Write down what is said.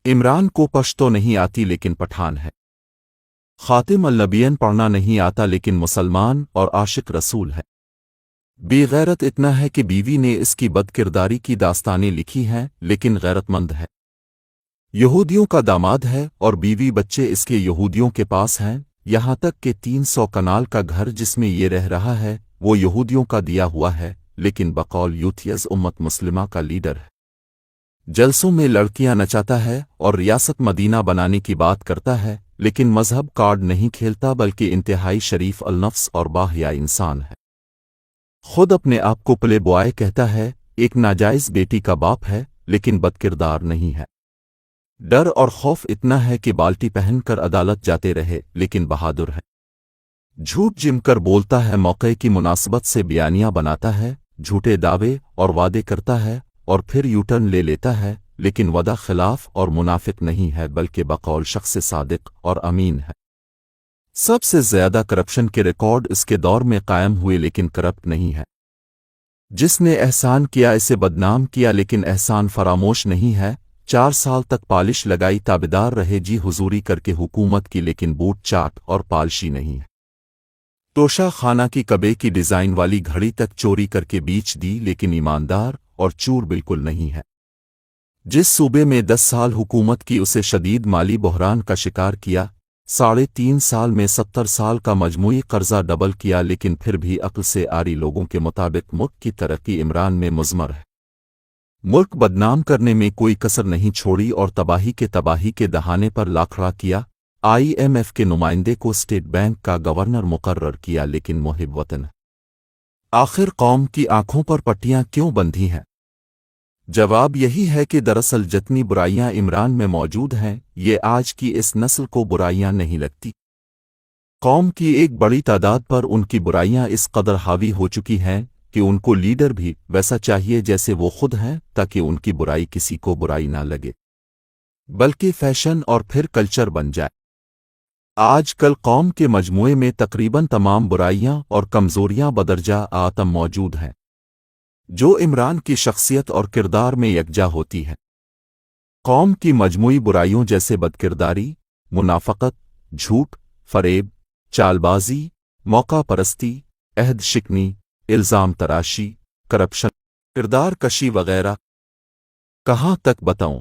عمران کو پشتو نہیں آتی لیکن پٹھان ہے۔ خاتم النبیین پڑھنا نہیں آتا لیکن مسلمان اور عاشق رسول ہے۔ بے غیرت اتنا ہے کہ بیوی نے اس کی بد کرداری کی داستانیں لکھی ہیں لیکن غیرت مند ہے۔ یہودیوں کا داماد ہے اور بیوی بچے اس کے یہودیوں کے پاس ہیں، یہاں تک کہ 300 کنال کا گھر جس میں یہ رہ رہا ہے وہ یہودیوں کا دیا ہوا ہے، لیکن بقول یوتھیز امت مسلمہ کا لیڈر ہے۔ جلسوں میں لڑکیاں نچاتا ہے اور ریاست مدینہ بنانے کی بات کرتا ہے، لیکن مذہب کارڈ نہیں کھیلتا بلکہ انتہائی شریف النفس اور باحیا انسان ہے۔ خود اپنے آپ کو پلے بوائے کہتا ہے، ایک ناجائز بیٹی کا باپ ہے لیکن بدکردار نہیں ہے۔ ڈر اور خوف اتنا ہے کہ بالٹی پہن کر عدالت جاتے رہے لیکن بہادر ہے۔ جھوٹ جم کر بولتا ہے، موقع کی مناسبت سے بیانیاں بناتا ہے، جھوٹے دعوے اور وعدے کرتا ہے اور پھر یوٹرن لے لیتا ہے، لیکن وعدہ خلاف اور منافق نہیں ہے بلکہ بقول شخص صادق اور امین ہے۔ سب سے زیادہ کرپشن کے ریکارڈ اس کے دور میں قائم ہوئے لیکن کرپٹ نہیں ہے۔ جس نے احسان کیا اسے بدنام کیا لیکن احسان فراموش نہیں ہے۔ 4 سال تک پالش لگائی تابیدار رہے جی حضوری کر کے حکومت کی، لیکن بوٹ چاٹ اور پالشی نہیں ہے۔ توشہ خانہ کی کبے کی ڈیزائن والی گھڑی تک چوری کر کے بیچ دی لیکن ایماندار اور چور بالکل نہیں ہے۔ جس صوبے میں 10 سال حکومت کی اسے شدید مالی بحران کا شکار کیا، 3.5 سال میں 70 سال کا مجموعی قرضہ ڈبل کیا، لیکن پھر بھی عقل سے آری لوگوں کے مطابق ملک کی ترقی عمران میں مضمر ہے۔ ملک بدنام کرنے میں کوئی کسر نہیں چھوڑی اور تباہی کے دہانے پر لاکھڑا کیا۔ IMF کے نمائندے کو اسٹیٹ بینک کا گورنر مقرر کیا لیکن محب وطن ہے۔ آخر قوم کی آنکھوں پر پٹیاں کیوں بندھی ہیں؟ جواب یہی ہے کہ دراصل جتنی برائیاں عمران میں موجود ہیں یہ آج کی اس نسل کو برائیاں نہیں لگتی۔ قوم کی ایک بڑی تعداد پر ان کی برائیاں اس قدر حاوی ہو چکی ہیں کہ ان کو لیڈر بھی ویسا چاہیے جیسے وہ خود ہیں، تاکہ ان کی برائی کسی کو برائی نہ لگے بلکہ فیشن اور پھر کلچر بن جائے۔ آج کل قوم کے مجموعے میں تقریباً تمام برائیاں اور کمزوریاں بدرجہ آتم موجود ہیں، جو عمران کی شخصیت اور کردار میں یکجا ہوتی ہے۔ قوم کی مجموعی برائیوں جیسے بدکرداری، منافقت، جھوٹ، فریب، چال بازی، موقع پرستی، عہد شکنی، الزام تراشی، کرپشن، کردار کشی وغیرہ۔ کہاں تک بتاؤں؟